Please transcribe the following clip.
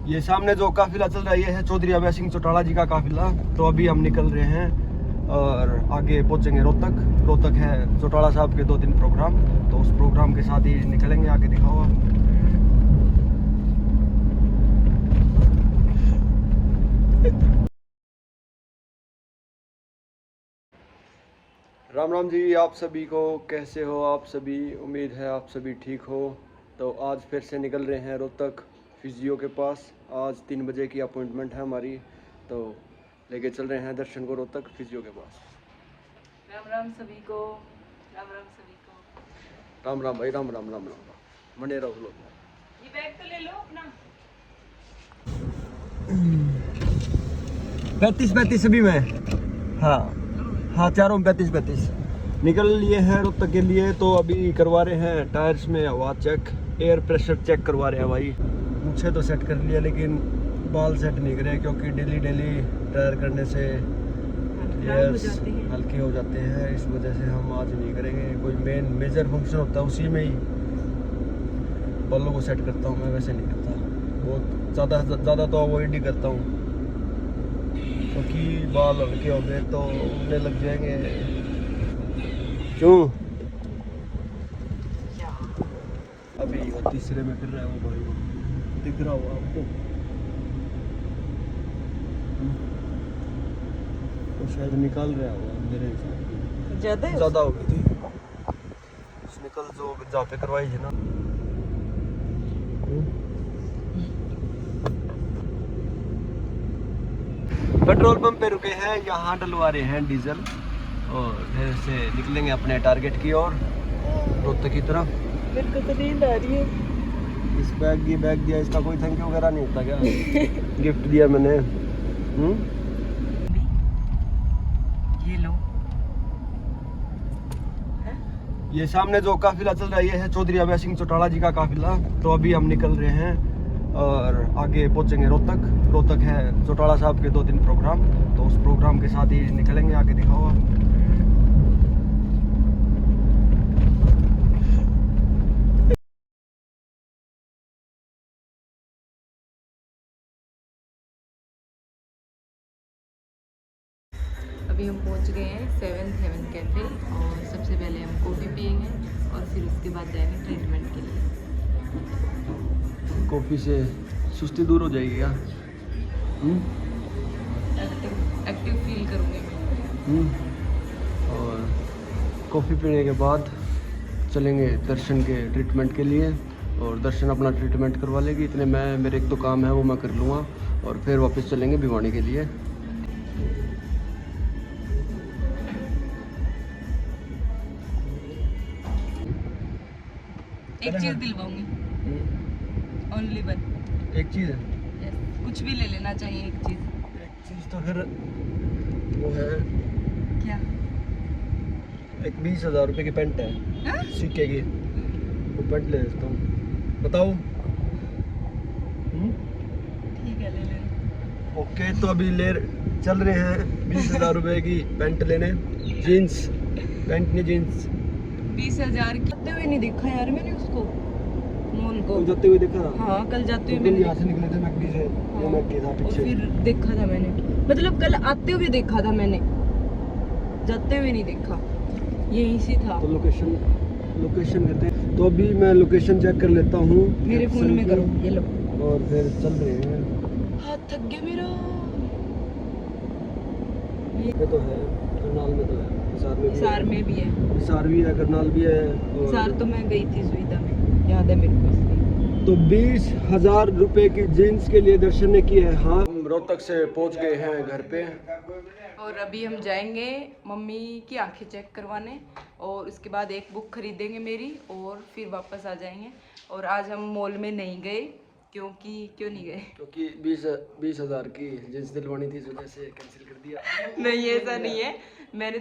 ये सामने जो काफिला चल रहा है ये है चौधरी अभय सिंह चौटाला जी का काफिला। तो अभी हम निकल रहे हैं और आगे पहुंचेंगे रोहतक। रोहतक है चौटाला साहब के 2 दिन प्रोग्राम, तो उस प्रोग्राम के साथ ही निकलेंगे। आगे दिखाओ आप। राम राम जी आप सभी को, कैसे हो आप सभी? उम्मीद है आप सभी ठीक हो। तो आज फिर से निकल रहे हैं रोहतक फिजियो के पास। आज 3 बजे की अपॉइंटमेंट है हमारी, तो लेके चल रहे हैं दर्शन को रोहतक फिजियो के पास। राम राम सभी को, राम राम सभी को। राम राम भाई, राम राम राम राम। बने रहो लोग। ये बैग तो ले लो अपना। 35 सभी में। हाँ हाँ, चारों में 35 निकल लिए हैं रोहतक के लिए। तो अभी करवा रहे हैं टायर्स में हवा चेक, एयर प्रेशर चेक करवा रहे हैं भाई। मुझे तो सेट कर लिया लेकिन बाल सेट नहीं करे, क्योंकि डेली टायर करने से हल्के हो जाते हैं। इस वजह से हम आज नहीं करेंगे। कोई मेजर फंक्शन होता है उसी में ही बालों को सेट करता हूँ मैं, वैसे नहीं करता। बहुत ज़्यादा तो अवॉइड ही करता हूँ, क्योंकि बाल हल्के हो गए तो उड़ने लग जाएंगे। क्यों? अभी वो तीसरे में फिर रहा है वो भाई, दिख रहा होगा आपको। तो शायद निकाल रहा होगा मेरे हिसाब से। ज़्यादा हो गई थी उसने कल जो जहाँ पे करवाई थी ना। पेट्रोल पंप पे रुके हैं, यहाँ डलवा रहे हैं डीजल और फिर से निकलेंगे अपने टारगेट की ओर, रोहतक की तरफ। मेरे को तो नींद आ रही है। इस बैग दिया, इसका कोई थैंक यू वगैरह नहीं होता क्या? गिफ्ट दिया मैंने। ये लो। ये सामने जो काफिला चल रहा है ये है चौधरी अभय सिंह चौटाला जी का काफिला। तो अभी हम निकल रहे हैं और आगे पहुंचेंगे रोहतक। रोहतक है चौटाला साहब के 2 दिन प्रोग्राम, तो उस प्रोग्राम के साथ ही निकलेंगे। आगे दिखाओ आप। अभी हम पहुंच गए हैं 7th हेवन कैफ़े और सबसे पहले हम कॉफ़ी पियेंगे और फिर उसके बाद जाएंगे ट्रीटमेंट के लिए। कॉफ़ी से सुस्ती दूर हो जाएगी क्या? एक्टिव फील करूँगी मैं। और कॉफ़ी पीने के बाद चलेंगे दर्शन के ट्रीटमेंट के लिए, और दर्शन अपना ट्रीटमेंट करवा लेगी। इतने मेरे एक तो काम है वो मैं कर लूँगा, और फिर वापस चलेंगे भिवानी के लिए। एक चीज़ दिलवाऊंगी, ओनली वन। एक चीज़ है, कुछ भी ले लेना चाहिए एक चीज़। तो फिर वो है क्या? एक 20,000 रुपये की पेंट है। हाँ? सिक्के की, वो पेंट ले लेता हूँ। बताओ। ठीक है, ले लेना। ओके, तो अभी चल रहे हैं 20,000 रुपये की पेंट लेने। जीन्स पेंट नहीं, जीन्स। 20,000 की जाते हुए नहीं देखा यार मैंने उसको, मॉल को। कल जाते हुए देखा था। हाँ, कल जाते हुए तो मैंने यहाँ से निकले थे मैकडी से। ये मैकडी था और पीछे। फिर देखा था मैंने, मतलब कल आते हुए देखा था मैंने, जाते हुए नहीं देखा। यहीं से था। तो लोकेशन करते हैं। तो अभी मैं लोकेशन चेक कर लेता हूँ मेरे फोन में करो, ये लो। और फिर चल रहे हैं। हाथ थक गया मेरा। ये तो है करनाल में, तो है हिसार में भी है। हिसार भी है, करनाल भी है। हिसार तो मैं गई थी सुविधा में, याद है मेरे को इसलिए। तो 20,000 रुपए की जीन्स के लिए दर्शन ने की है। हाँ, हम रोहतक से पहुंच गए हैं घर पे, और अभी हम जाएंगे मम्मी की आंखें चेक करवाने, और उसके बाद एक बुक खरीदेंगे मेरी, और फिर वापस आ जाएंगे। और आज हम मॉल में नहीं गए, क्यों नहीं गए? क्योंकि 20,000 की जीन्स दिलवानी थी, इस वजह से कैंसिल कर दिया। नहीं, ऐसा नहीं है। मैंने